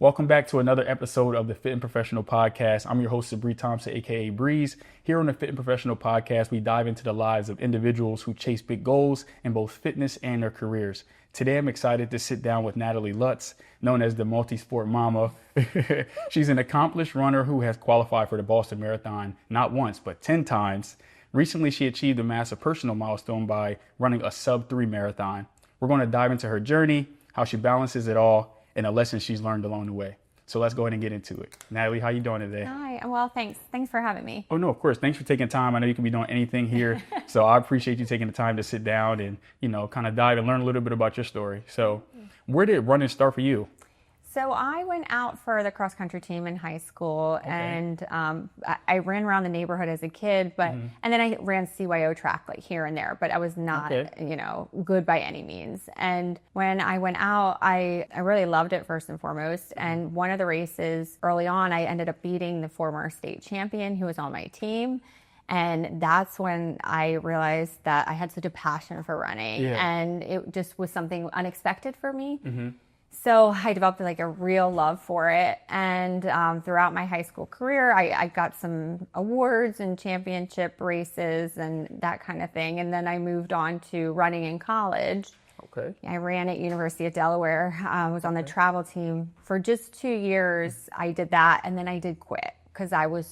Welcome back to another episode of the Fit and Professional Podcast. I'm your host, Sabri Thompson, aka Breeze. Here on the Fit and Professional Podcast, we dive into the lives of individuals who chase big goals in both fitness and their careers. Today, I'm excited to sit down with Natalie Lutz, known as the multi-sport mama. She's an accomplished runner who has qualified for the Boston Marathon not once, but 10 times. Recently, she achieved a massive personal milestone by running a sub-3 marathon. We're going to dive into her journey, how she balances it all, and the lessons she's learned along the way. So let's go ahead and get into it. Natalie, how you doing today? Hi, well, thanks. Thanks for having me. Oh, no, of course. Thanks for taking time. I know you can be doing anything here. So I appreciate you taking the time to sit down and, kind of dive and learn a little bit about your story. So where did running start for you? So I went out for the cross country team in high school, and I ran around the neighborhood as a kid, and then I ran CYO track like here and there, but I was not, good by any means. And when I went out, I really loved it first and foremost. And one of the races early on, I ended up beating the former state champion who was on my team. And that's when I realized that I had such a passion for running, and it just was something unexpected for me. So I developed like a real love for it. And throughout my high school career, I got some awards and championship races and that kind of thing. And then I moved on to running in college. Okay. I ran at University of Delaware. I was on the travel team for just 2 years. I did that, and then I did quit because I was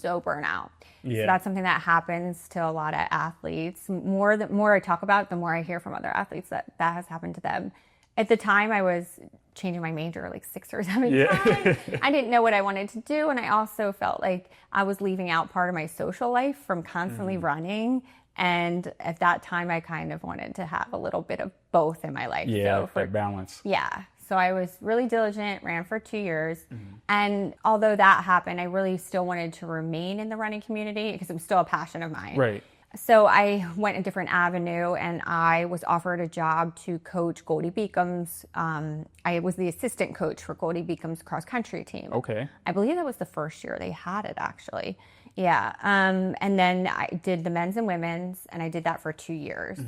so burnt out. Yeah. So that's something that happens to a lot of athletes. The more I talk about it, the more I hear from other athletes that has happened to them. At the time, I was changing my major like 6 or 7 times. I didn't know what I wanted to do. And I also felt like I was leaving out part of my social life from constantly running. And at that time, I kind of wanted to have a little bit of both in my life. Yeah, that balance. Yeah. So I was really diligent, ran for 2 years. And although that happened, I really still wanted to remain in the running community because it was still a passion of mine. Right. So I went a different avenue, and I was offered a job to coach Goldie Beacom's. I was the assistant coach for Goldie Beacom's cross country team. Okay. I believe that was the first year they had it, actually. Yeah. And then I did the men's and women's, and I did that for 2 years.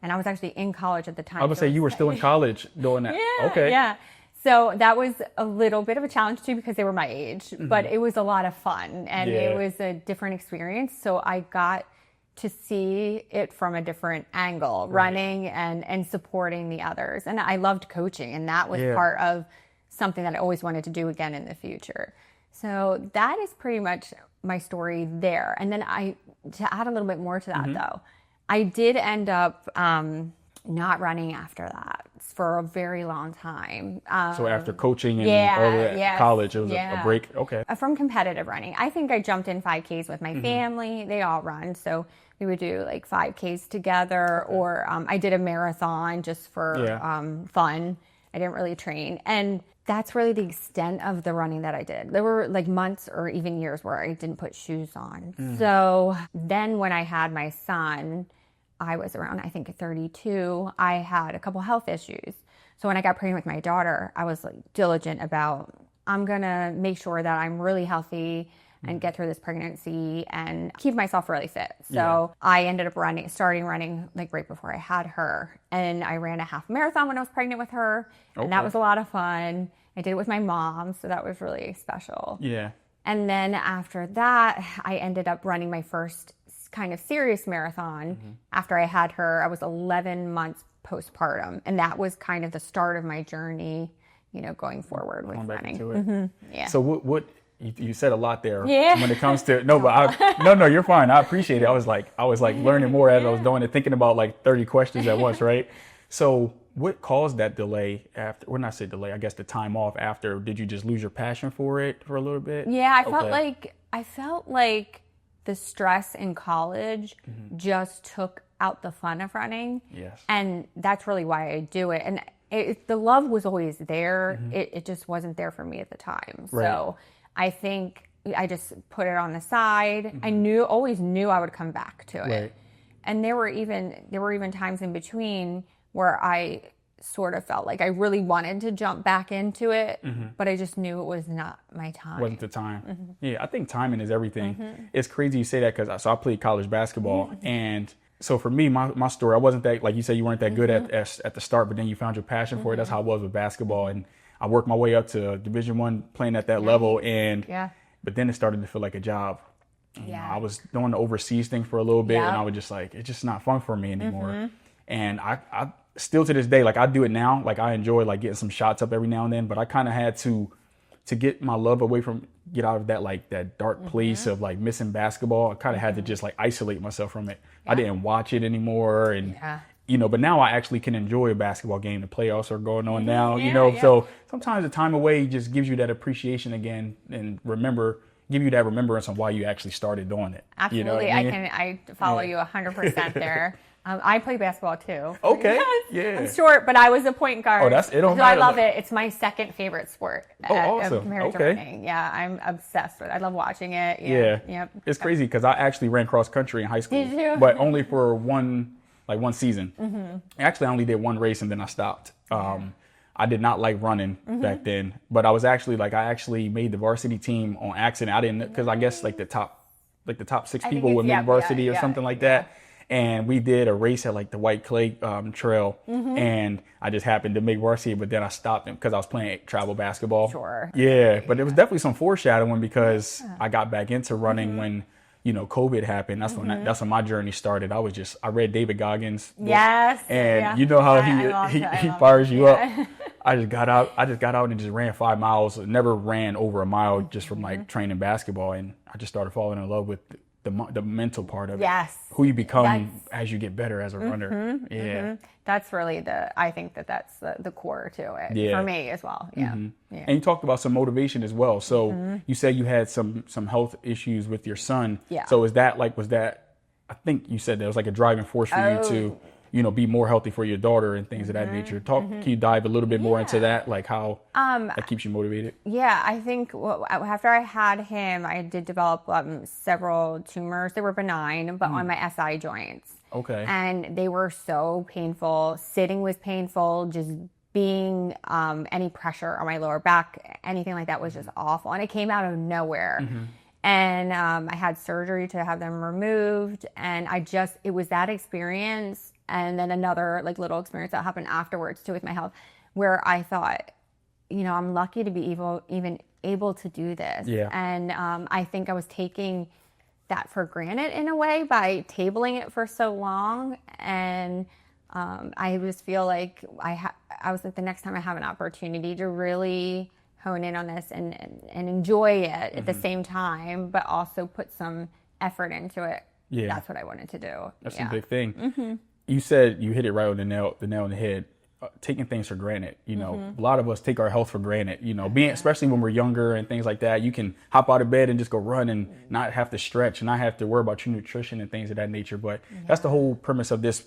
And I was actually in college at the time. I would say you were still in college doing that. Yeah. Okay. Yeah. So that was a little bit of a challenge too because they were my age, but it was a lot of fun, and it was a different experience. So I got to see it from a different angle, running and supporting the others. And I loved coaching, and that was part of something that I always wanted to do again in the future. So that is pretty much my story there. And then to add a little bit more to that though, I did end up not running after that for a very long time. So after coaching and all that college, it was a break. Okay. From competitive running. I think I jumped in 5Ks with my family. They all run. So we would do like 5Ks together, or I did a marathon just for fun. I didn't really train. And that's really the extent of the running that I did. There were like months or even years where I didn't put shoes on. So then when I had my son, I was around, I think, 32. I had a couple health issues. So when I got pregnant with my daughter, I was like diligent about, I'm going to make sure that I'm really healthy and get through this pregnancy and keep myself really fit. So I ended up starting running like right before I had her. And I ran a half marathon when I was pregnant with her. And that was a lot of fun. I did it with my mom. So that was really special. Yeah. And then after that, I ended up running my first kind of serious marathon after I had her. I was 11 months postpartum, and that was kind of the start of my journey, going forward with running. Yeah. So what you said a lot there when it comes to no, you're fine. I appreciate it. I was like learning more as I was doing it, thinking about like 30 questions at once, right? So what caused that delay after, or not say delay, I guess the time off after? Did you just lose your passion for it for a little bit? Yeah, I felt like the stress in college just took out the fun of running. Yes. And that's really why I do it. And the love was always there. It just wasn't there for me at the time. Right. So I think I just put it on the side. I always knew I would come back to it. Right. And there were even times in between where I sort of felt like I really wanted to jump back into it, but I just knew it was not my time. Wasn't the time. Yeah, I think timing is everything. It's crazy you say that because I played college basketball, and so for me, my story, I wasn't that, like you said, you weren't that good at the start, but then you found your passion for it. That's how it was with basketball, and I worked my way up to Division I playing at that level. And, but then it started to feel like a job. You know, I was doing the overseas thing for a little bit and I was just like, it's just not fun for me anymore. And I still to this day, like I do it now. Like I enjoy like getting some shots up every now and then, but I kind of had to get my love away from, get out of that, like that dark place of like missing basketball. I kind of had to just like isolate myself from it. I didn't watch it anymore. And, you know, but now I actually can enjoy a basketball game. The playoffs are going on now, you know, so sometimes the time away just gives you that appreciation again and give you that remembrance on why you actually started doing it. Absolutely. You know what I mean? I follow you 100% there. I play basketball too. Okay. Yes. I'm short, but I was a point guard. Oh, it don't so matter. I love it. It's my second favorite sport. Awesome. Compared to running. Yeah, I'm obsessed with it. I love watching it. Yep. It's crazy because I actually ran cross country in high school. Did you? But only for one season. Actually, I only did one race and then I stopped. I did not like running back then, but I actually made the varsity team on accident. I didn't, because I guess like the top 6 people would make varsity or something like that. And we did a race at like the White Clay Trail, and I just happened to make varsity, but then I stopped because I was playing travel basketball. Sure. Yeah, but it was definitely some foreshadowing because I got back into running when, you know, COVID happened. That's when my journey started. I read David Goggins' book, and you know how he fires you up. I just got out and just ran 5 miles. Never ran over a mile just from like training basketball, and I just started falling in love with the mental part of it. Who you become as you get better as a runner. That's really I think that's the core to it for me as well. And you talked about some motivation as well. So you said you had some health issues with your son. So was that I think you said that was like a driving force for you to, you know, be more healthy for your daughter and things of that nature. Can you dive a little bit more into that, like how that keeps you motivated? Yeah, I think after I had him, I did develop several tumors. They were benign, but on my SI joints. Okay. And they were so painful. Sitting was painful. Just being any pressure on my lower back, anything like that was just awful. And it came out of nowhere. And I had surgery to have them removed. And it was that experience. And then another like little experience that happened afterwards too with my health, where I thought, you know, I'm lucky to be even able to do this. And I think I was taking that for granted in a way by tabling it for so long. And I just feel like I was like, the next time I have an opportunity to really hone in on this and enjoy it at the same time, but also put some effort into it. That's what I wanted to do. That's a big thing. You said you hit it right on the nail on the head. Taking things for granted, you know, a lot of us take our health for granted, you know, especially when we're younger and things like that. You can hop out of bed and just go run and not have to stretch and not have to worry about your nutrition and things of that nature. But that's the whole premise of this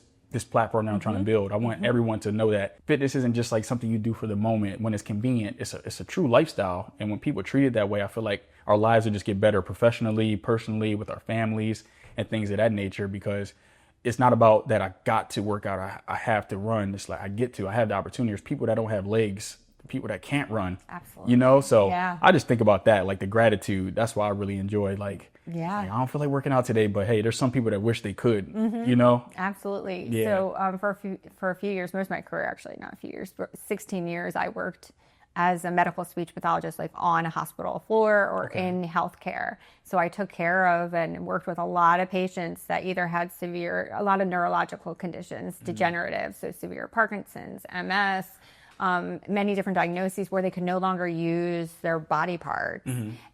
platform that I'm trying to build. I want everyone to know that fitness isn't just like something you do for the moment when it's convenient. It's a true lifestyle. And when people treat it that way, I feel like our lives will just get better professionally, personally, with our families and things of that nature, because it's not about that I got to work out, I have to run. It's like I have the opportunity. There's people that don't have legs, people that can't run. Absolutely. You know, so I just think about that, like the gratitude. That's why I really enjoy like I don't feel like working out today, but hey, there's some people that wish they could, you know? Absolutely. So for a few years, most of my career, actually not a few years, but 16 years, I worked as a medical speech pathologist, like on a hospital floor or in healthcare. So I took care of and worked with a lot of patients that either had a lot of neurological conditions, degenerative, so severe Parkinson's, MS, many different diagnoses where they could no longer use their body parts.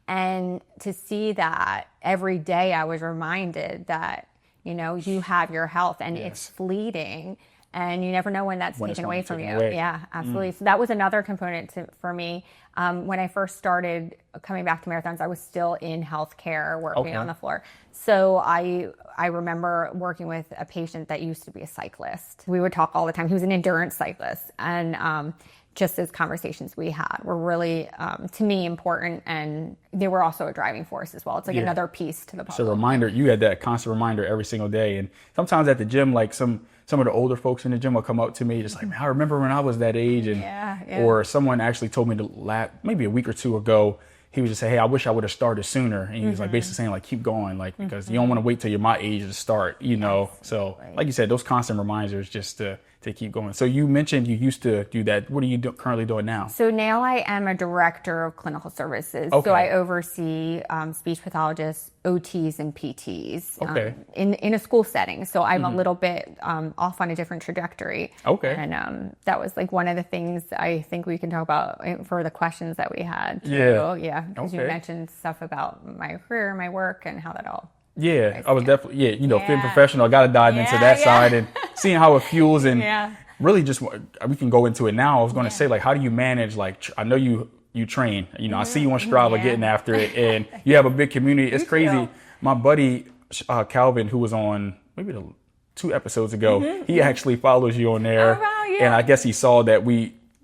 And to see that every day, I was reminded that, you know, you have your health and it's fleeting. And you never know when that's taken away from you. Yeah, absolutely. So that was another component for me. When I first started coming back to marathons, I was still in healthcare working on the floor. So I remember working with a patient that used to be a cyclist. We would talk all the time. He was an endurance cyclist. And just those conversations we had were really, to me, important. And they were also a driving force as well. It's like another piece to the puzzle. It's a reminder. You had that constant reminder every single day. And sometimes at the gym, like some of the older folks in the gym will come up to me just like, man, I remember when I was that age. And or someone actually told me maybe a week or two ago, he would just say, hey, I wish I would have started sooner. And he was like basically saying like, keep going, like, because you don't want to wait till you're my age to start, you know? So like you said, those constant reminders just to to keep going. So you mentioned you used to do that. What are you currently doing now? So now I am a director of clinical services. Okay. So I oversee speech pathologists, OTs, and PTs in a school setting. So I'm a little bit off on a different trajectory. Okay. And that was like one of the things I think we can talk about for the questions that we had. Yeah. Because you mentioned stuff about my career, my work, and how that all. Yeah, I was definitely, fit professional. I got to dive into that side and seeing how it fuels and really just, we can go into it now. I was going to say, like, how do you manage, like, I know you train, I see you on Strava getting after it and you have a big community. It's crazy. My buddy, Calvin, who was on maybe 2 episodes ago, he actually follows you on there. Oh, wow, and I guess he saw that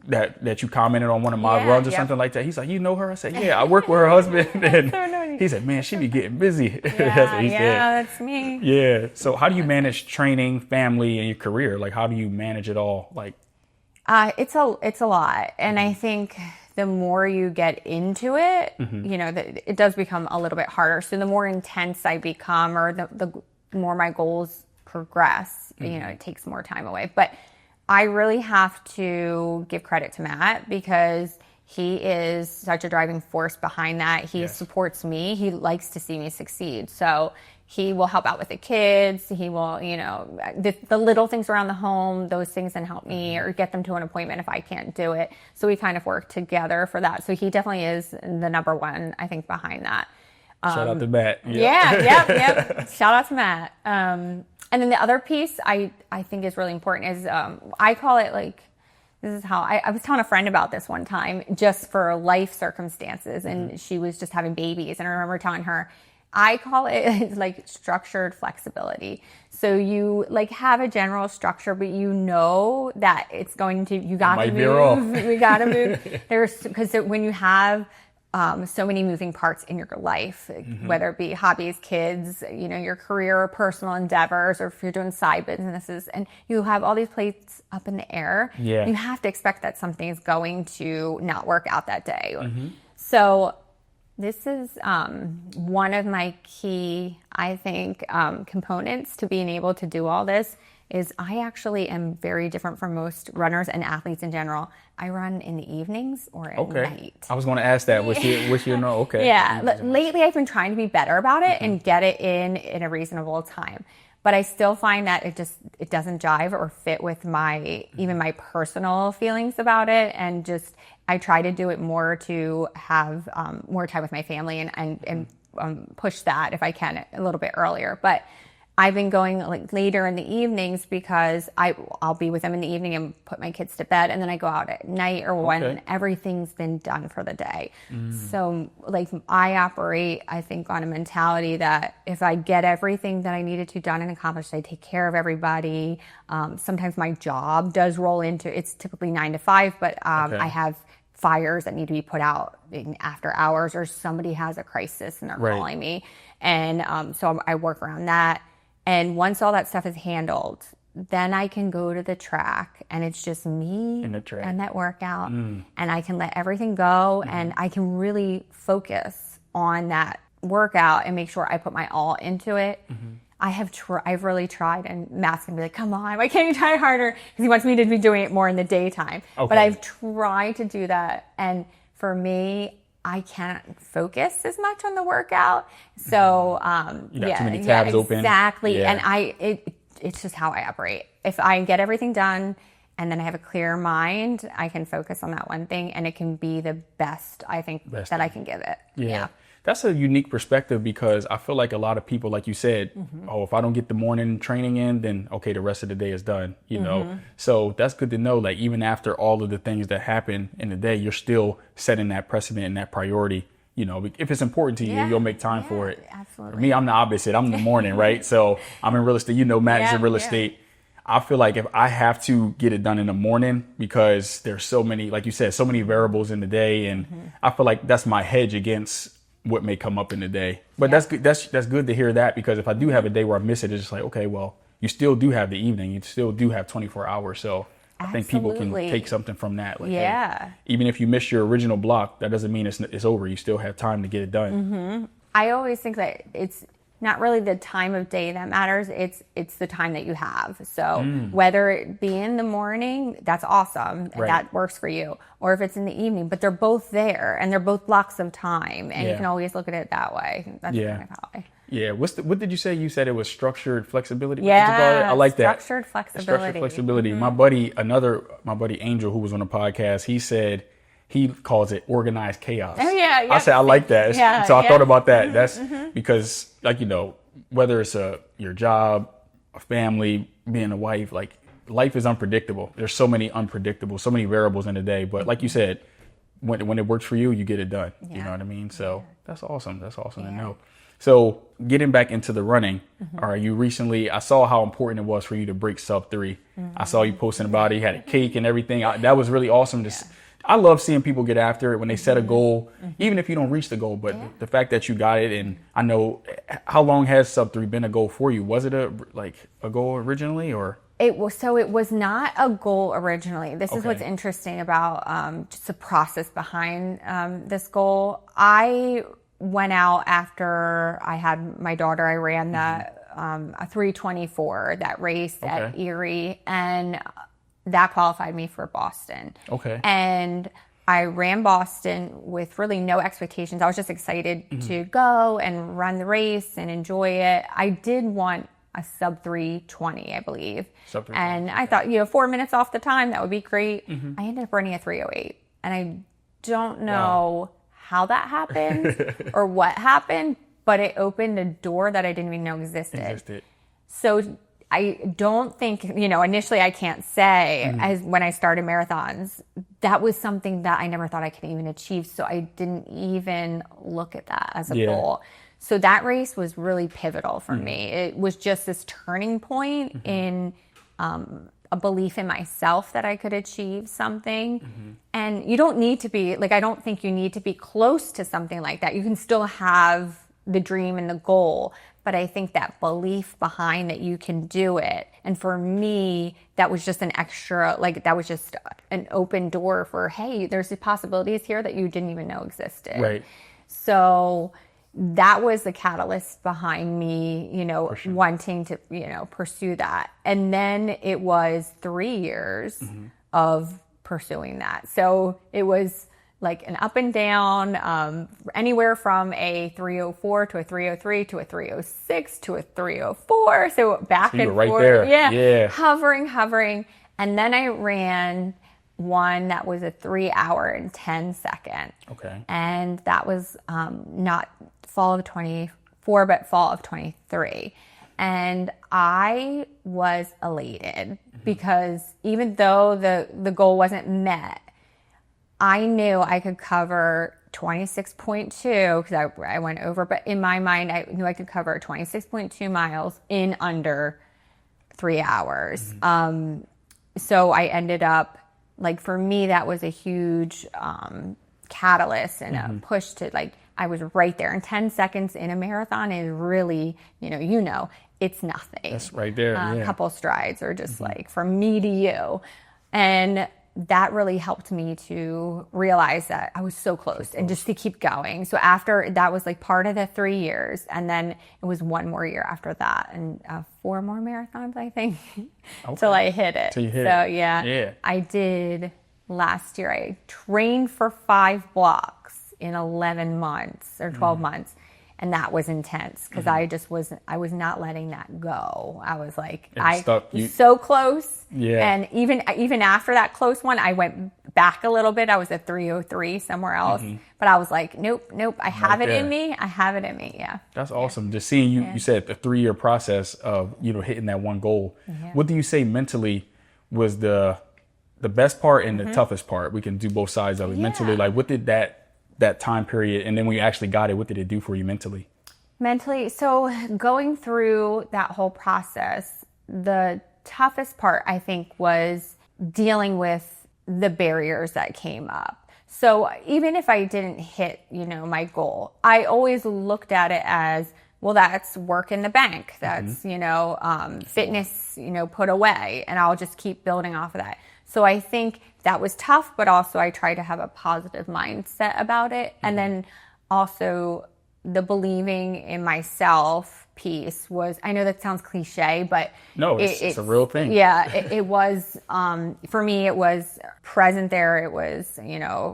that you commented on one of my runs or something like that. He's like, you know her? I said, yeah, I work with her husband. And he said, man, she be getting busy. That's what he said. That's me. Yeah. So how do you manage training, family, and your career? Like, how do you manage it all? Like, it's a lot. And I think the more you get into it, it does become a little bit harder. So the more intense I become or the more my goals progress, it takes more time away. But I really have to give credit to Matt because he is such a driving force behind that. He supports me. He likes to see me succeed. So he will help out with the kids. He will, the little things around the home, those things can help me or get them to an appointment if I can't do it. So we kind of work together for that. So he definitely is the number one, I think, behind that. Shout out to Matt. Yep. Shout out to Matt. And then the other piece I think is really important is I call it like, this is how I was telling a friend about this one time just for life circumstances. And she was just having babies. And I remember telling her, I call it like structured flexibility. So you like have a general structure, but you know that it's going to, you got to move. We got to move. Because when you have so many moving parts in your life, whether it be hobbies, kids, your career or personal endeavors, or if you're doing side businesses and you have all these plates up in the air, you have to expect that something is going to not work out that day. So this is one of my key, I think, components to being able to do all this is I actually am very different from most runners and athletes in general. I run in the evenings or at night. I was going to ask that. Which okay. Yeah. Lately, I've been trying to be better about it and get it in a reasonable time. But I still find that it doesn't jive or fit with even my personal feelings about it. And just, I try to do it more to have more time with my family and push that if I can a little bit earlier. But I've been going like later in the evenings because I'll be with them in the evening and put my kids to bed, and then I go out at night or when everything's been done for the day. So like I operate, I think, on a mentality that if I get everything that I needed to done and accomplished, I take care of everybody. Sometimes my job does roll into, it's typically 9 to 5, but I have fires that need to be put out in after hours, or somebody has a crisis and they're calling me. And so I work around that. And once all that stuff is handled, then I can go to the track and it's just me and that workout. And I can let everything go and I can really focus on that workout and make sure I put my all into it. I've really tried, and Matt's gonna be like, come on, why can't you try harder? Because he wants me to be doing it more in the daytime. But I've tried to do that. And for me, I can't focus as much on the workout. So, you got too many tabs open. Exactly. And it's just how I operate. If I get everything done and then I have a clear mind, I can focus on that one thing and it can be the best, I think, that I can give it. Yeah. That's a unique perspective because I feel like a lot of people, like you said, if I don't get the morning training in, then okay, the rest of the day is done, you know? So that's good to know. Like even after all of the things that happen in the day, you're still setting that precedent and that priority. If it's important to you, you'll make time for it. Absolutely. For me, I'm the opposite. I'm in the morning, right? So I'm in real estate. Matt is in real estate. I feel like if I have to get it done in the morning because there's so many, like you said, so many variables in the day. And I feel like that's my hedge against what may come up in the day. But that's good. That's good to hear that, because if I do have a day where I miss it, it's just like, okay, well, you still do have the evening. You still do have 24 hours. So I think people can take something from that. Like, hey, even if you miss your original block, that doesn't mean it's over. You still have time to get it done. I always think that it's not really the time of day that matters. It's the time that you have. So whether it be in the morning, that's awesome. Right. That works for you. Or if it's in the evening, but they're both there and they're both blocks of time. And you can always look at it that way. That's kind of how I... Yeah. What did you say? You said it was structured flexibility? Yeah. What did you call it? I like that. Structured flexibility. Structured flexibility. My buddy Angel, who was on the podcast, he said he calls it organized chaos. Oh, yeah. I said, I like that. So I thought about that. That's because, like, whether it's your job, a family, being a wife, like, life is unpredictable. There's so many variables in a day. But like you said, when it works for you, you get it done. You know what I mean? So that's awesome. That's awesome to know. So getting back into the running, all right, I saw how important it was for you to break sub 3. I saw you posting about it. You had a cake and everything. That was really awesome. I love seeing people get after it when they set a goal, even if you don't reach the goal. But the fact that you got it, and I know, how long has sub 3 been a goal for you? Was it a goal originally, or? It was not a goal originally. This is what's interesting about just the process behind this goal. I went out after I had my daughter. I ran a 3:24, that race at Erie, and that qualified me for Boston. Okay. And I ran Boston with really no expectations. I was just excited to go and run the race and enjoy it. I did want a sub 3:20, I believe. Sub 3:20. And I thought, 4 minutes off the time, that would be great. I ended up running a 3:08. And I don't know how that happened or what happened, but it opened a door that I didn't even know existed. So I don't think, initially I can't say, as when I started marathons, that was something that I never thought I could even achieve. So I didn't even look at that as a goal. So that race was really pivotal for me. It was just this turning point in a belief in myself that I could achieve something. And you don't need to be, I don't think you need to be close to something like that. You can still have the dream and the goal, but I think that belief behind that you can do it. And for me, that was just an extra, that was just an open door for, hey, there's the possibilities here that you didn't even know existed. Right. So that was the catalyst behind me, wanting to, pursue that. And then it was 3 years of pursuing that. So it was an up and down, anywhere from a 3:04 to a 3:03 to a 3:06 to a 3:04. So back and right forth. There. Yeah. Hovering. And then I ran one that was a 3 hour and 10 second. Okay. And that was not fall of 24, but fall of 23. And I was elated because even though the goal wasn't met, I knew I could cover 26.2 because I went over, but in my mind, I knew I could cover 26.2 miles in under 3 hours. So I ended up, for me, that was a huge catalyst and a push to, I was right there. And 10 seconds in a marathon is really, it's nothing. That's right there. A couple strides or just from me to you. And that really helped me to realize that I was so close and just to keep going. So after that was part of the 3 years, and then it was one more year after that, and 4 more marathons, I think, till I hit it. I did last year. I trained for 5 blocks in 11 months or 12 months. And that was intense because I was not letting that go. I was so close. Yeah. And even after that close one, I went back a little bit. I was at 3:03 somewhere else. But I was nope. I have it in me. Yeah. That's awesome. Just seeing you said the 3-year process of, hitting that one goal. What do you say mentally was the best part and the toughest part? We can do both sides of it. Mentally, what did that time period, and then when you actually got it, what did it do for you mentally? So going through that whole process, the toughest part, I think, was dealing with the barriers that came up. So even if I didn't hit, my goal, I always looked at it as, well, that's work in the bank. That's, fitness, put away, and I'll just keep building off of that. So I think that was tough, but also I tried to have a positive mindset about it. And then also the believing in myself piece was, I know that sounds cliche, but no, it's a real thing. Yeah, it was, for me, it was present there. It was,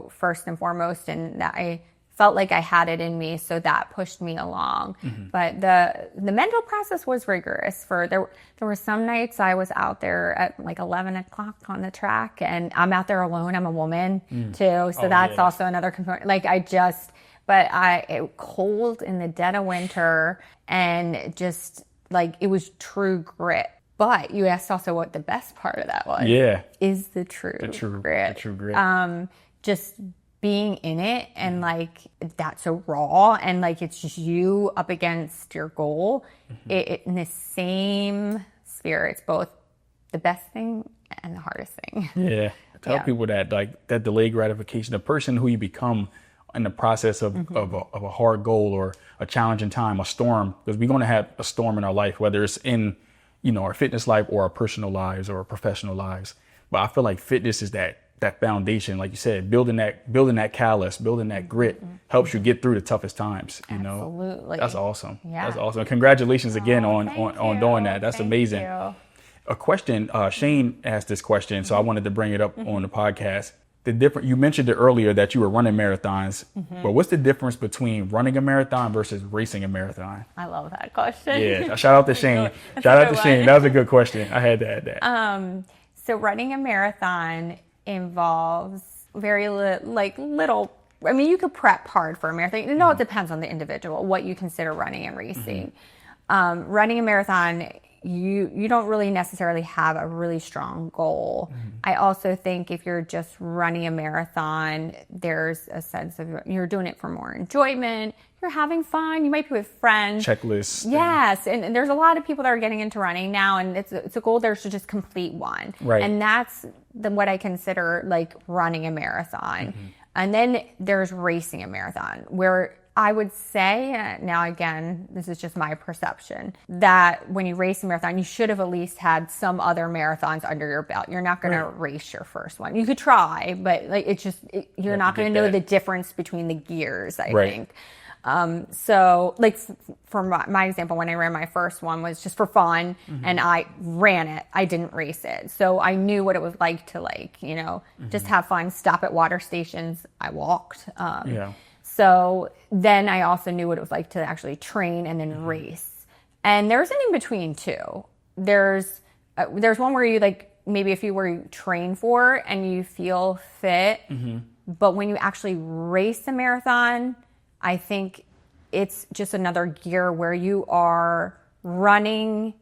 first and foremost, and that I felt like I had it in me. So that pushed me along. Mm-hmm. But the mental process was rigorous. There were some nights I was out there at like 11 o'clock on the track, and I'm out there alone. I'm a woman too. So that's also another component. It cold in the dead of winter, and just like, it was true grit. But you asked also what the best part of that was. Yeah. Is the true grit. The true grit. Just being in it, and like, that's so raw, and like, it's just you up against your goal. Mm-hmm. In the same spirit, it's both the best thing and the hardest thing. Yeah. Tell people that, like, that delayed gratification, the person who you become in the process of a hard goal or a challenging time, a storm, because we're going to have a storm in our life, whether it's in, our fitness life or our personal lives or our professional lives. But I feel like fitness is that foundation, like you said, building that callus, building that grit helps you get through the toughest times. Absolutely. That's awesome. Yeah. That's awesome. Congratulations again on doing that. That's amazing. A question, Shane asked this question, so I wanted to bring it up on the podcast. You mentioned it earlier that you were running marathons, but what's the difference between running a marathon versus racing a marathon? I love that question. Yeah, shout out to Shane. Shane. That was a good question. I had to add that. So running a marathon involves very little. I mean, you could prep hard for a marathon. No, it depends on the individual, what you consider running and racing. Running a marathon, you don't really necessarily have a really strong goal. I also think if you're just running a marathon, there's a sense of you're doing it for more enjoyment. You're having fun. You might be with friends. Checklists. Yes. And there's a lot of people that are getting into running now, and it's a goal there to just complete one. Right. And that's what I consider like running a marathon. And then there's racing a marathon, where I would say, now again, this is just my perception, that when you race a marathon, you should have at least had some other marathons under your belt. You're not going to race your first one. You could try, but like you're not going to know the difference between the gears, I think. So like for my example, when I ran my first one was just for fun, and I ran it. I didn't race it. So I knew what it was like to just have fun, stop at water stations. I walked. So then I also knew what it was like to actually train and then race. And there's an in between too. There's one where you maybe if you were train for and you feel fit, but when you actually race a marathon, I think it's just another gear where you are running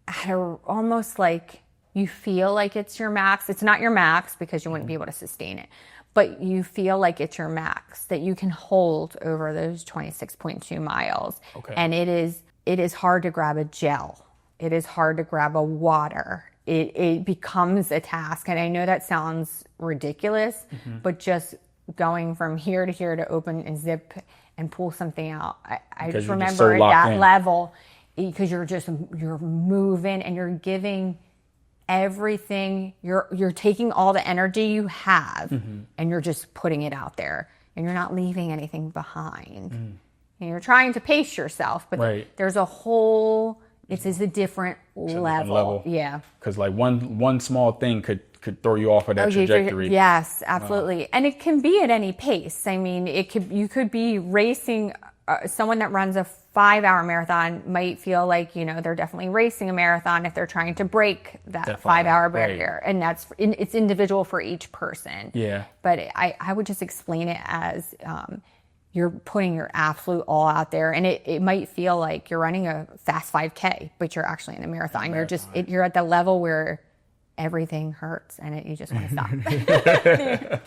at almost like you feel like it's your max. It's not your max because you wouldn't be able to sustain it, but you feel like it's your max that you can hold over those 26.2 miles. Okay. And it is hard to grab a gel. It is hard to grab a water. It becomes a task. And I know that sounds ridiculous, but just going from here to here to open and zip and pull something out. I just remember at that level, because you're moving and you're giving everything. You're taking all the energy you have and you're just putting it out there, and you're not leaving anything behind. And you're trying to pace yourself, but there's a whole, it's a different level. Yeah. Because like one small thing could throw you off of that trajectory. Yes, absolutely. And it can be at any pace. I mean, you could be racing. Someone that runs a 5-hour marathon might feel like, they're definitely racing a marathon if they're trying to break that 5-hour barrier. And it's individual for each person. Yeah. But I would just explain it as you're putting your absolute all out there. And it might feel like you're running a fast 5K, but you're actually in a marathon. You're at the level where everything hurts and you just want to stop.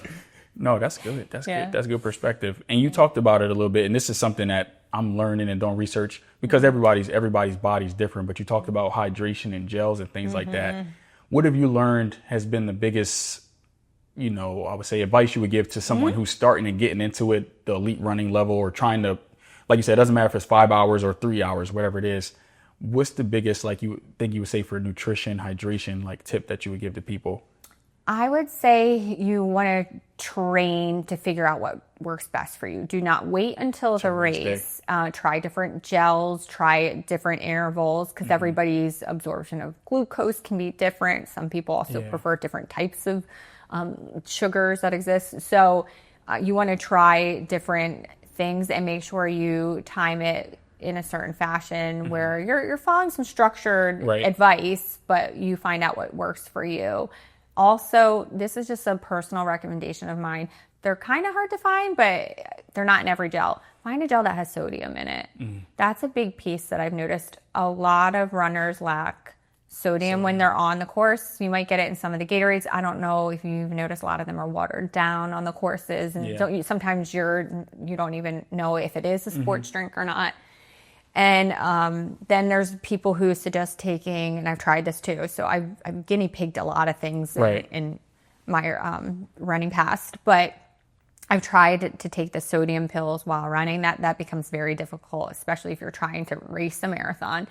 No, that's good. That's good. That's good perspective. And you talked about it a little bit, and this is something that I'm learning and don't research because everybody's body's different, but you talked about hydration and gels and things like that. What have you learned has been the biggest, I would say advice you would give to someone who's starting and getting into it, the elite running level, or trying to, like you said, it doesn't matter if it's 5 hours or 3 hours, whatever it is. What's the biggest, you would say for nutrition, hydration, tip that you would give to people? I would say you want to train to figure out what works best for you. Do not wait until the race. Try different gels, try different intervals, because everybody's absorption of glucose can be different. Some people also prefer different types of sugars that exist. So you want to try different things and make sure you time it in a certain fashion where you're following some structured advice, but you find out what works for you. Also, this is just a personal recommendation of mine. They're kind of hard to find, but they're not in every gel. Find a gel that has sodium in it. That's a big piece that I've noticed. A lot of runners lack sodium when they're on the course. You might get it in some of the Gatorades. I don't know if you've noticed, a lot of them are watered down on the courses, and sometimes you don't even know if it is a sports drink or not. And then there's people who suggest taking, and I've tried this too, so I've guinea pigged a lot of things in my running past, but I've tried to take the sodium pills while running. That becomes very difficult, especially if you're trying to race a marathon.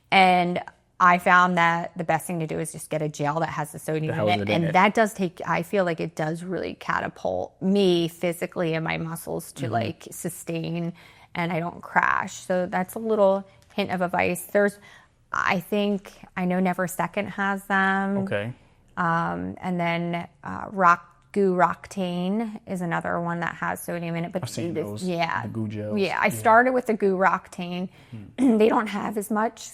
And I found that the best thing to do is just get a gel that has the sodium in it. And that does I feel like it does really catapult me physically and my muscles to like sustain, and I don't crash. So that's a little hint of advice. I know Never Second has them. Okay. And then Roctane is another one that has sodium in it. But I've seen those. Yeah. The goo gels. Yeah, I started with the Goo Roctane. They don't have as much,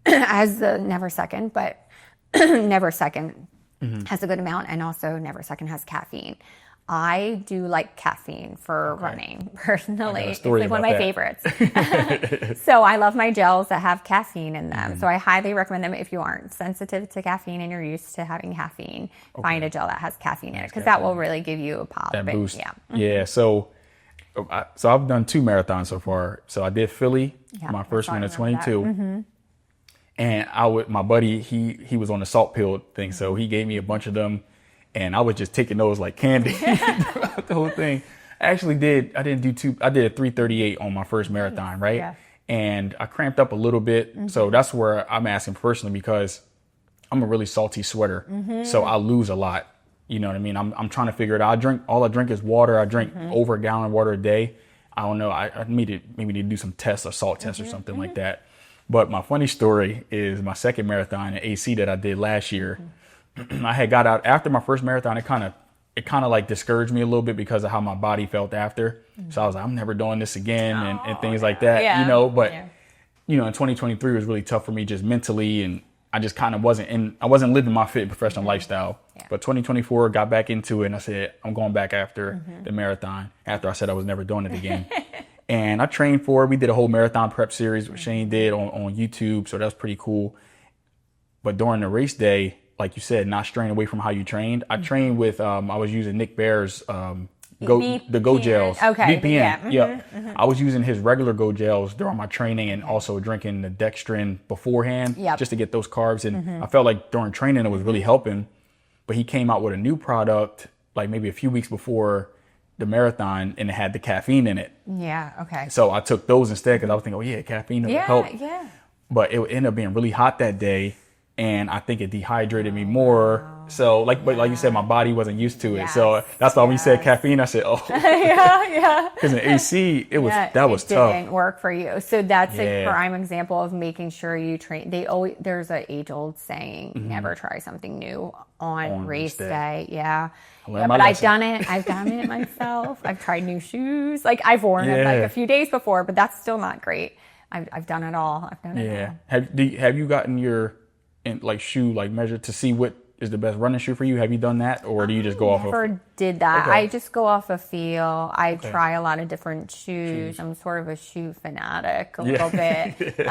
as the Never Second, but Never Second has a good amount, and also Never Second has caffeine. I do like caffeine for running, personally. It's like one of my favorites. So I love my gels that have caffeine in them. So I highly recommend them if you aren't sensitive to caffeine and you're used to having caffeine. Find a gel that has caffeine in it, because that will really give you a pop. That boost. Yeah. So I've done 2 marathons so far. So I did Philly, my first one at 22. And my buddy, he was on the salt pill thing. So he gave me a bunch of them. And I was just taking those like candy throughout the whole thing. I did a 3:38 on my first marathon, right? Yeah. And I cramped up a little bit. So that's where I'm asking personally, because I'm a really salty sweater. So I lose a lot. You know what I mean? I'm trying to figure it out. All I drink is water. I drink over a gallon of water a day. I don't know. I maybe need to do some tests, a salt test or something like that. But my funny story is my second marathon at AC that I did last year. I had got out after my first marathon. It kind of like discouraged me a little bit because of how my body felt after. So I was like, I'm never doing this again, and things like that, but in 2023 it was really tough for me just mentally, and I just kind of I wasn't living my fit professional lifestyle. But 2024 got back into it, and I said, I'm going back after the marathon, after I said I was never doing it again. And I trained for it. We did a whole marathon prep series, which Shane did on YouTube. So that was pretty cool. But during the race day, like you said, not straying away from how you trained. I trained with, I was using Nick Bear's the Go Gels. Okay. VPN. I was using his regular Go Gels during my training, and also drinking the dextrin beforehand just to get those carbs. And I felt like during training it was really helping. But he came out with a new product like maybe a few weeks before the marathon, and it had the caffeine in it. Yeah, okay. So I took those instead, because I was thinking, caffeine will help. Yeah. But it ended up being really hot that day. And I think it dehydrated me more. So, like you said, my body wasn't used to it. So that's why when you said caffeine, I said, Because in AC, that was tough. It didn't work for you. So that's a prime example of making sure you train. There's an age-old saying, never try something new on race day. But I've done it. I've done it myself. I've tried new shoes. Like, I've worn it like a few days before, but that's still not great. I've done it all. Have you gotten your shoe measure to see what is the best running shoe for you? Have you done that, or do you just go off of? Never did that. I just go off of feel. I try a lot of different shoes. I'm sort of a shoe fanatic a little bit,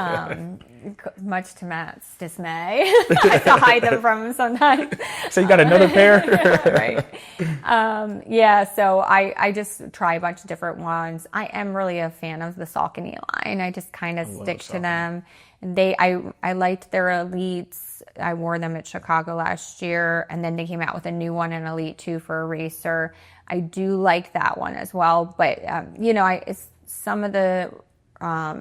much to Matt's dismay. I have to hide them from him sometimes. So you got another pair? Right. So I just try a bunch of different ones. I am really a fan of the Saucony line. I just kind of stick to them. I liked their Elites. I wore them at Chicago last year, and then they came out with a new one, an Elite 2 for a racer. I do like that one as well, but it's some of the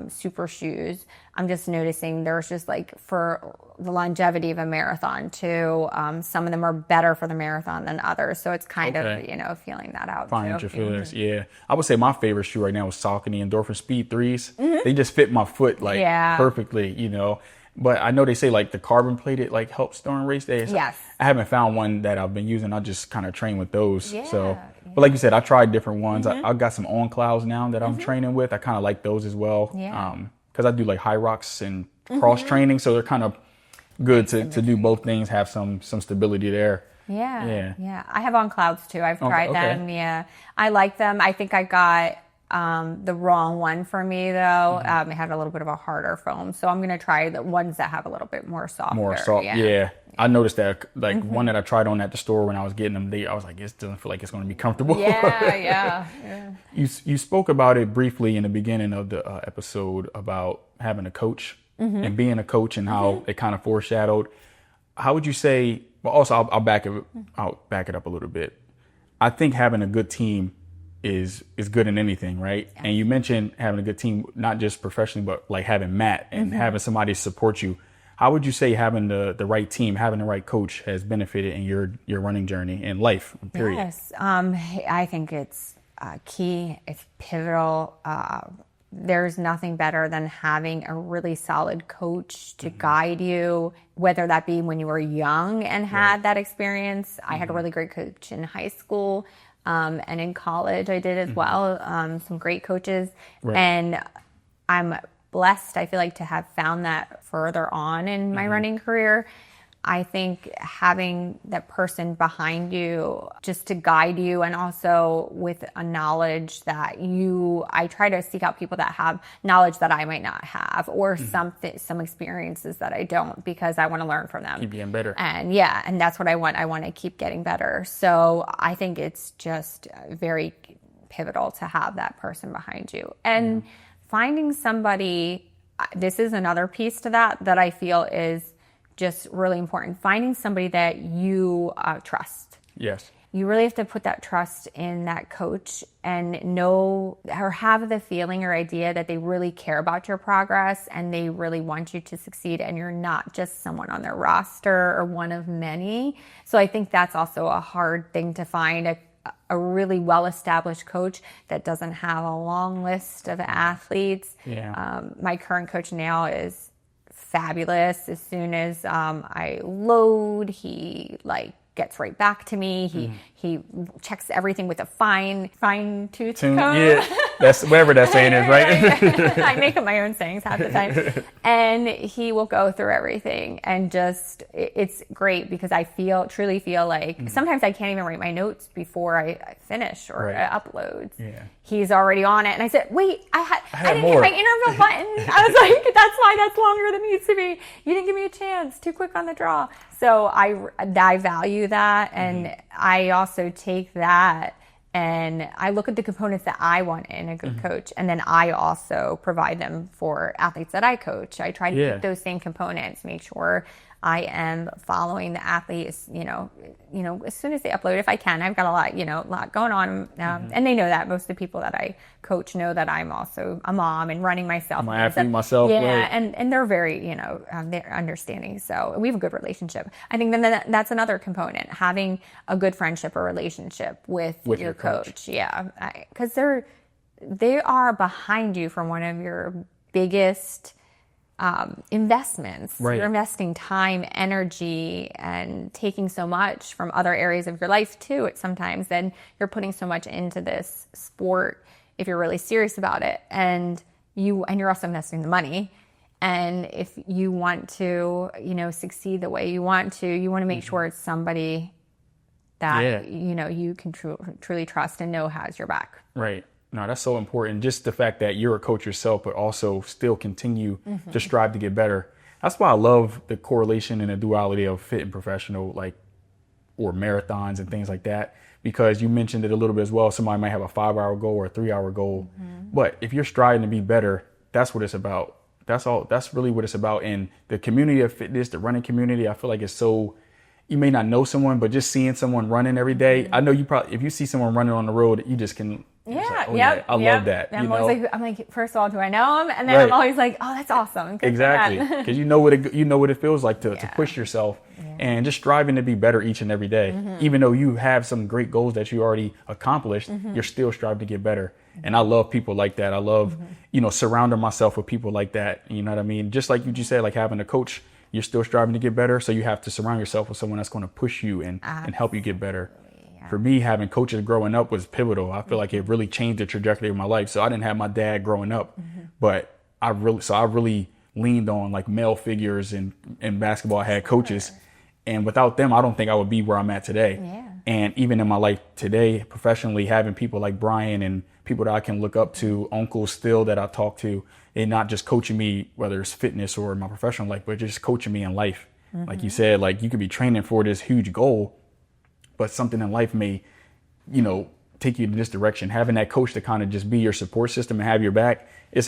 super shoes. I'm just noticing there's just like for the longevity of a marathon too. Some of them are better for the marathon than others. So it's kind of, feeling that out. Finding your feelings. Yeah. I would say my favorite shoe right now is Saucony Endorphin Speed 3s. They just fit my foot perfectly, But I know they say like the carbon plated like helps during race days. Yes. I haven't found one that I've been using. I just kind of train with those. Yeah. So, but like you said, I tried different ones. I got some On Clouds now that I'm training with. I kind of like those as well. Yeah. Because I do like high rocks and cross training, so they're kind of good to do both things. Have some stability there. Yeah. I have On Clouds too. I've tried them. Yeah, I like them. I think I got the wrong one for me though. It had a little bit of a harder foam, so I'm gonna try the ones that have a little bit more soft. Yeah. I noticed that one that I tried on at the store when I was getting them, I was like, it doesn't feel like it's going to be comfortable. Yeah. You spoke about it briefly in the beginning of the episode about having a coach and being a coach and how it kind of foreshadowed. How would you say? Well, also I'll back it up a little bit. I think having a good team is good in anything, right? Yeah. And you mentioned having a good team, not just professionally, but like having Matt and having somebody support you. How would you say having the right team, having the right coach has benefited in your running journey and life, period? Yes, I think it's key. It's pivotal. There's nothing better than having a really solid coach to guide you, whether that be when you were young and had that experience. I had a really great coach in high school, and in college I did as well. Some great coaches, and I'm blessed, I feel like, to have found that further on in my running career. I think having that person behind you just to guide you, and also with a knowledge that I try to seek out people that have knowledge that I might not have, or some experiences that I don't, because I want to learn from them. Keep getting better. And that's what I want. I want to keep getting better. So I think it's just very pivotal to have that person behind you. And finding somebody, this is another piece to that I feel is just really important. Finding somebody that you trust. Yes. You really have to put that trust in that coach and know or have the feeling or idea that they really care about your progress and they really want you to succeed, and you're not just someone on their roster or one of many. So I think that's also a hard thing to find, a really well-established coach that doesn't have a long list of athletes. Yeah. My current coach now is fabulous. As soon as I load, he gets right back to me. He checks everything with a fine tooth comb. Yeah, that's whatever that saying is, right? I make up my own sayings half the time. And he will go through everything, and just, it's great because I truly feel like sometimes I can't even write my notes before I finish or I upload. Yeah. He's already on it. And I said, wait, I didn't hit my interval button. I was like, that's why that's longer than it needs to be. You didn't give me a chance. Too quick on the draw. So I value that. And I also take that and I look at the components that I want in a good coach. And then I also provide them for athletes that I coach. I try to get those same components, make sure I am following the athletes, as soon as they upload, if I can. I've got a lot going on. And they know that. Most of the people that I coach know that I'm also a mom and running myself. I'm an athlete myself. Yeah, right. and they're very, they're understanding. So we have a good relationship. I think then that's another component, having a good friendship or relationship with your coach. Yeah, because they are behind you for one of your biggest investments. Right. You're investing time, energy, and taking so much from other areas of your life too. Sometimes then you're putting so much into this sport if you're really serious about it, and you're also investing the money. And if you want to, succeed the way you want to make sure it's somebody that you can truly trust and know has your back. Right. No, that's so important. Just the fact that you're a coach yourself, but also still continue to strive to get better. That's why I love the correlation and the duality of fit and professional, or marathons and things like that, because you mentioned it a little bit as well. Somebody might have a 5-hour goal or a 3-hour goal, but if you're striving to be better, that's what it's about. That's really what it's about. And the community of fitness, the running community, I feel like it's so, you may not know someone, but just seeing someone running every day. I know you probably, if you see someone running on the road, you just can Yeah, like, I love that. I'm always like, first of all, do I know him? And then I'm always like, oh, that's awesome. Exactly, because you know what it feels like to push yourself and just striving to be better each and every day. Even though you have some great goals that you already accomplished, you're still striving to get better. And I love people like that. I love, surrounding myself with people like that. You know what I mean? Just like you just said, like having a coach, you're still striving to get better. So you have to surround yourself with someone that's going to push you and help you get better. For me, having coaches growing up was pivotal. I feel like it really changed the trajectory of my life. So I didn't have my dad growing up, but I really leaned on like male figures in basketball. I had coaches, and without them, I don't think I would be where I'm at today. Yeah. And even in my life today, professionally, having people like Brian and people that I can look up to, uncles still that I talk to, and not just coaching me, whether it's fitness or my professional life, but just coaching me in life. Like you said, like you could be training for this huge goal, but something in life may, take you in this direction. Having that coach to kind of just be your support system and have your back, it's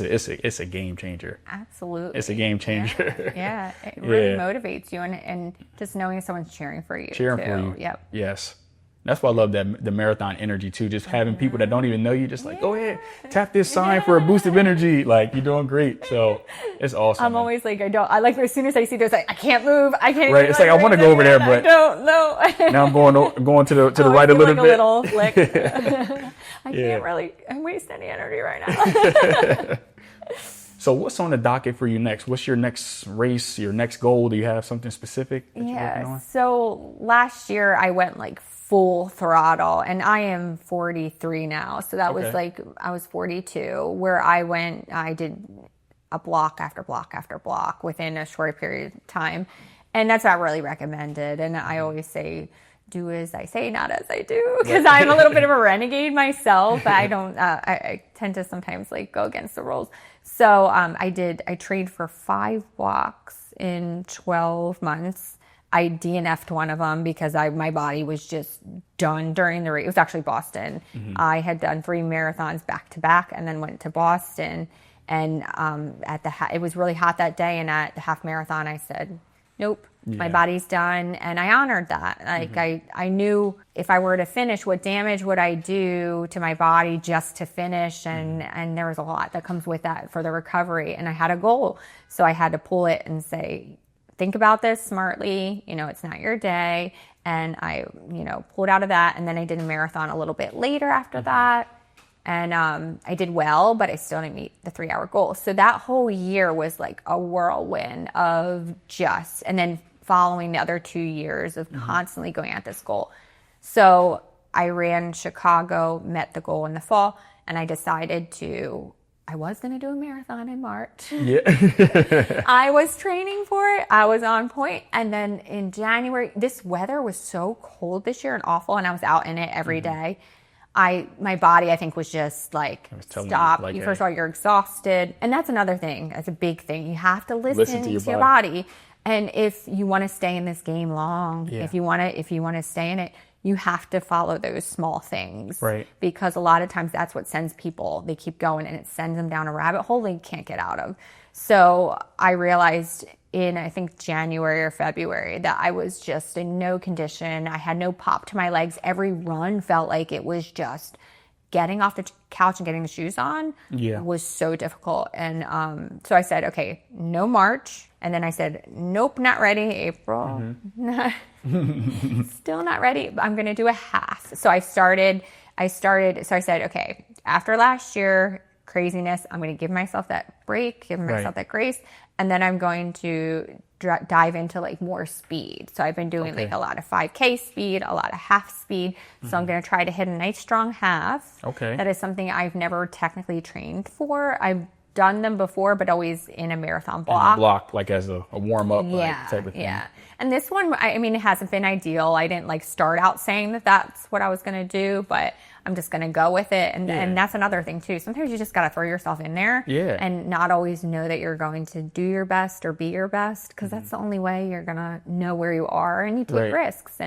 a game changer. Absolutely. It's a game changer. Yeah. It really motivates you, and just knowing someone's cheering for you. For you. Yep. Yes. That's why I love the marathon energy too. Just having people that don't even know you, just like, go ahead, tap this sign for a boost of energy. Like, you're doing great. So it's awesome. I'm always like, I like as soon as I see those, like, I can't move. I can't. Right. It's like, I want to go over there, but I don't know. Now I'm going to the right a little bit. A little flick. I can't really waste any energy right now. So what's on the docket for you next? What's your next race, your next goal? Do you have something specific that you're working on? So last year I went like full throttle, and I am 43 now. So that was like, I was 42, where I did a block after block after block within a short period of time. And that's not really recommended. And I always say, do as I say, not as I do, because I'm a little bit of a renegade myself. I tend to sometimes like go against the rules. So I trained for 5 blocks in 12 months. I DNF'd one of them because my body was just done during the race. It was actually Boston. I had done 3 marathons back to back and then went to Boston. And it was really hot that day. And at the half marathon, I said, nope, my body's done. And I honored that. Like I knew if I were to finish, what damage would I do to my body just to finish? And there was a lot that comes with that for the recovery. And I had a goal. So I had to pull it and say, think about this smartly. It's not your day. And I, pulled out of that. And then I did a marathon a little bit later after that. And I did well, but I still didn't meet the 3-hour goal. So that whole year was like a whirlwind of and then following the other 2 years of constantly going at this goal. So I ran Chicago, met the goal in the fall, and I decided I was going to do a marathon in March. Yeah. I was training for it. I was on point. And then in January, this weather was so cold this year and awful, and I was out in it every day. My body, I think, was just like, stop. First of all, you're exhausted. And that's another thing. That's a big thing. You have to listen to your body. And if you want to stay in this game long, if you want to stay in it, you have to follow those small things. Right. Because a lot of times that's what sends people. They keep going and it sends them down a rabbit hole they can't get out of. So I realized in, I think, January or February that I was just in no condition. I had no pop to my legs. Every run felt like it was just getting off the couch and getting the shoes on was so difficult. And so I said, okay, no March. And then I said, nope, not ready. April, still not ready. I'm going to do a half. So I said, okay, after last year, craziness, I'm going to give myself that break, give myself that grace. And then I'm going to dive into like more speed. So I've been doing like a lot of 5K speed, a lot of half speed. So I'm going to try to hit a nice strong half. Okay. That is something I've never technically trained for. I've done them before, but always in a marathon block. Like as a warm up type of thing. Yeah. And this one, I mean, it hasn't been ideal. I didn't like start out saying that that's what I was going to do, but I'm just going to go with it. And that's another thing too. Sometimes you just got to throw yourself in there and not always know that you're going to do your best or be your best, because that's the only way you're going to know where you are, and you take risks.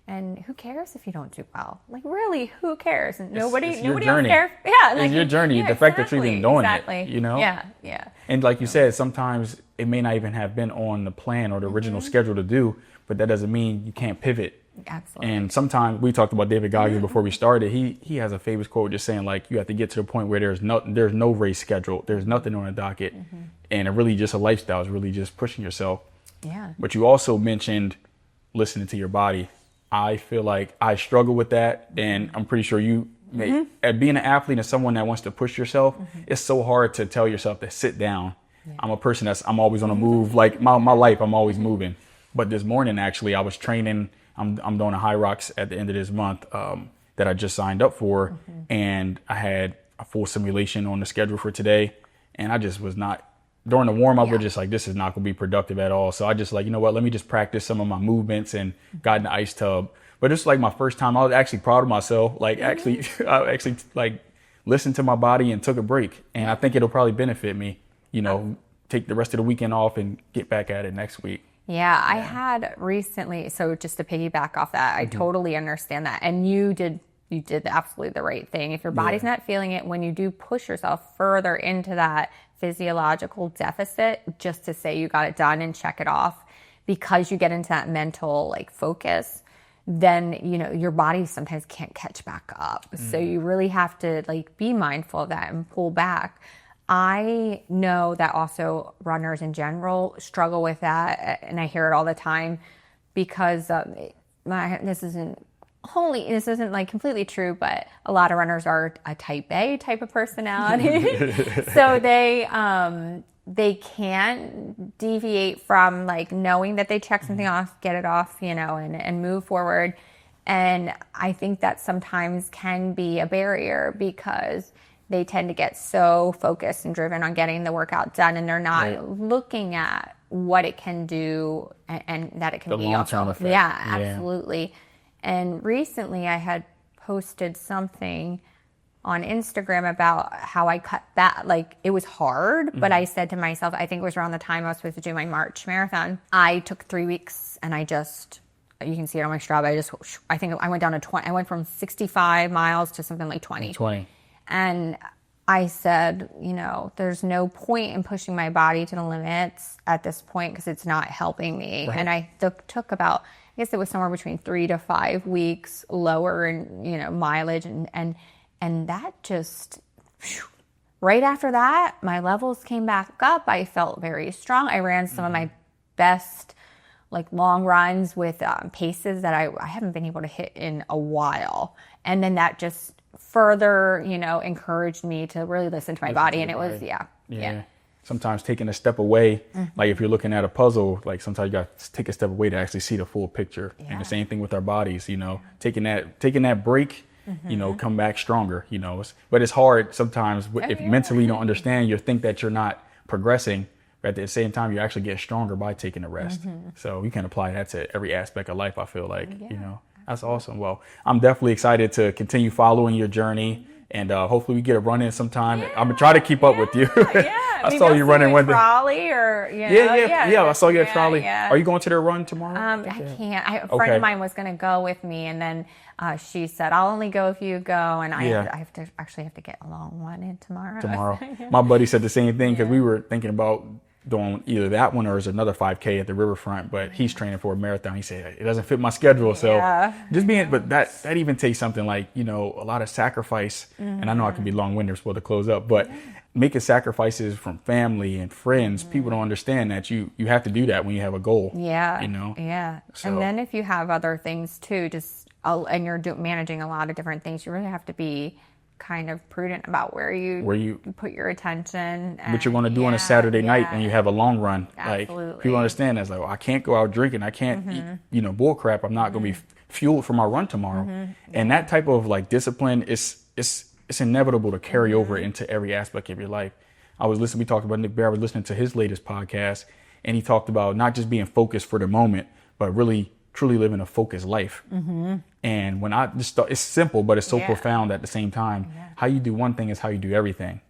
And who cares if you don't do well? Like, really, who cares? And nobody else cares. Yeah, it's your journey. The fact that you're even doing it, Yeah. And like you said, sometimes it may not even have been on the plan or the original schedule to do, but that doesn't mean you can't pivot Absolutely. And sometimes we talked about David Goggins before we started. He has a famous quote just saying like, you have to get to the point where there's no race scheduled. There's nothing on the docket. And it really just a lifestyle. It's really just pushing yourself. Yeah. But you also mentioned listening to your body. I feel like I struggle with that. And I'm pretty sure you at being an athlete and someone that wants to push yourself, it's so hard to tell yourself to sit down. Yeah. I'm a person I'm always on the move. Like my life, I'm always moving. But this morning, actually, I was training. I'm doing a High Rocks at the end of this month that I just signed up for. And I had a full simulation on the schedule for today. And I just was not, during the warm up, we're just like, this is not going to be productive at all. So I just like, you know what, let me just practice some of my movements and got in the ice tub. But it's like my first time. I was actually proud of myself. Like I actually like listened to my body and took a break. And I think it'll probably benefit me, take the rest of the weekend off and get back at it next week. Yeah, I had recently, so just to piggyback off that, I totally understand that. And you did absolutely the right thing. If your body's not feeling it, when you do push yourself further into that physiological deficit, just to say you got it done and check it off, because you get into that mental like focus, then, your body sometimes can't catch back up. So you really have to like be mindful of that and pull back. I know that also runners in general struggle with that, and I hear it all the time because this isn't like completely true, but a lot of runners are a type A type of personality, so they can't deviate from like knowing that they check something off, get it off, and move forward. And I think that sometimes can be a barrier because they tend to get so focused and driven on getting the workout done, and they're not looking at what it can do and that it can be long-term effect. Yeah, absolutely. And recently I had posted something on Instagram about how I cut that. Like, it was hard, but I said to myself, I think it was around the time I was supposed to do my March marathon. I took 3 weeks and you can see it on my Strava. I think I went down to 20. I went from 65 miles to something like 20. And I said, there's no point in pushing my body to the limits at this point because it's not helping me. Right. And I took about, I guess it was somewhere between 3 to 5 weeks lower in, mileage. And that just, right after that, my levels came back up. I felt very strong. I ran some of my best like long runs with paces that I haven't been able to hit in a while. And then that just further, encouraged me to really listen to my body. And it was, sometimes taking a step away, like if you're looking at a puzzle, like sometimes you got to take a step away to actually see the full picture. And the same thing with our bodies, taking that break, come back stronger, but it's hard sometimes if mentally you don't understand, you think that you're not progressing, but at the same time, you actually get stronger by taking a rest. So you can apply that to every aspect of life, I feel like, That's awesome. Well, I'm definitely excited to continue following your journey, and hopefully we get a run in sometime. I'm gonna try to keep up with you. I saw you running one day. Trolley or I saw you at trolley. Yeah. Are you going to the run tomorrow? I can't. A friend of mine was gonna go with me, and then she said, "I'll only go if you go," and I have to get a long one in tomorrow. My buddy said the same thing because we were thinking about doing either that one or is another 5K at the riverfront, but he's training for a marathon. He said it doesn't fit my schedule, so but that even takes something like a lot of sacrifice. And I know I can be long-winded, we're supposed to close up, but making sacrifices from family and friends, people don't understand that you have to do that when you have a goal. So, and then if you have other things too, and you're managing a lot of different things, you really have to be kind of prudent about where you put your attention. What you're going to do on a Saturday night when you have a long run. Absolutely. Like, people understand that's like, I can't go out drinking. I can't eat, bull crap. I'm not going to be fueled for my run tomorrow. And that type of like discipline it's inevitable to carry over into every aspect of your life. We talked about Nick Bear. I was listening to his latest podcast, and he talked about not just being focused for the moment, but really truly living a focused life. And when I just thought, it's simple, but it's so profound at the same time. How you do one thing is how you do everything.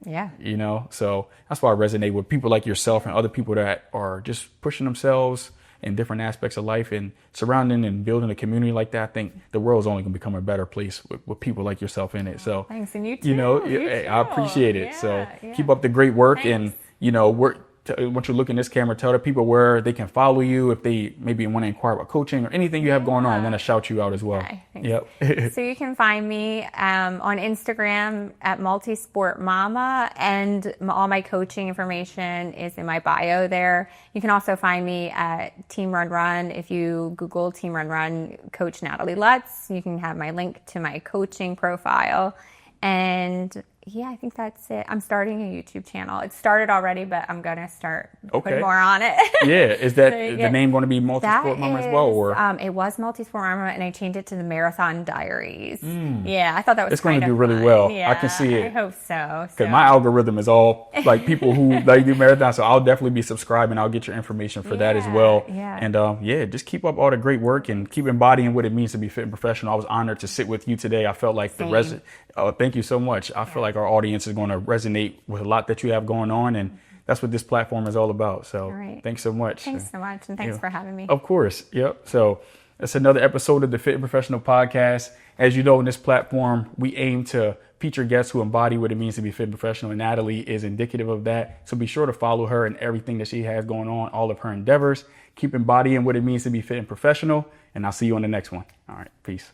So that's why I resonate with people like yourself and other people that are just pushing themselves in different aspects of life and surrounding and building a community like that. I think the world's only going to become a better place with people like yourself in it. So thanks, and you too. I appreciate it. So keep up the great work. Thanks. And once you look in this camera, tell the people where they can follow you if they maybe want to inquire about coaching or anything you have going on. I want to shout you out as well. Okay, yep. So you can find me on Instagram at Multisport Mama, and all my coaching information is in my bio there. You can also find me at Team Run Run. If you Google Team Run Run, Coach Natalie Lutz, you can have my link to my coaching profile. And yeah, I think that's it. I'm starting a YouTube channel. It started already, but I'm going to start putting more on it. Yeah. Is that the name going to be Multisport Mama as well? Or it was Multisport Mama, and I changed it to the Marathon Diaries. Yeah, I thought that was it's going to do really well. Yeah, I can see it. I hope so. Because my algorithm is all like people who like do marathons. So I'll definitely be subscribing. I'll get your information for that as well. Yeah. And just keep up all the great work and keep embodying what it means to be fit and professional. I was honored to sit with you today. I felt like thank you so much. I feel like our audience is going to resonate with a lot that you have going on, and that's what this platform is all about. So thanks so much. Thanks so much, and thanks for having me. Of course. Yep. So that's another episode of the Fit and Professional Podcast. As you know, in this platform, we aim to feature guests who embody what it means to be fit and professional, and Natalie is indicative of that. So be sure to follow her and everything that she has going on, all of her endeavors. Keep embodying what it means to be fit and professional, and I'll see you on the next one. All right. Peace.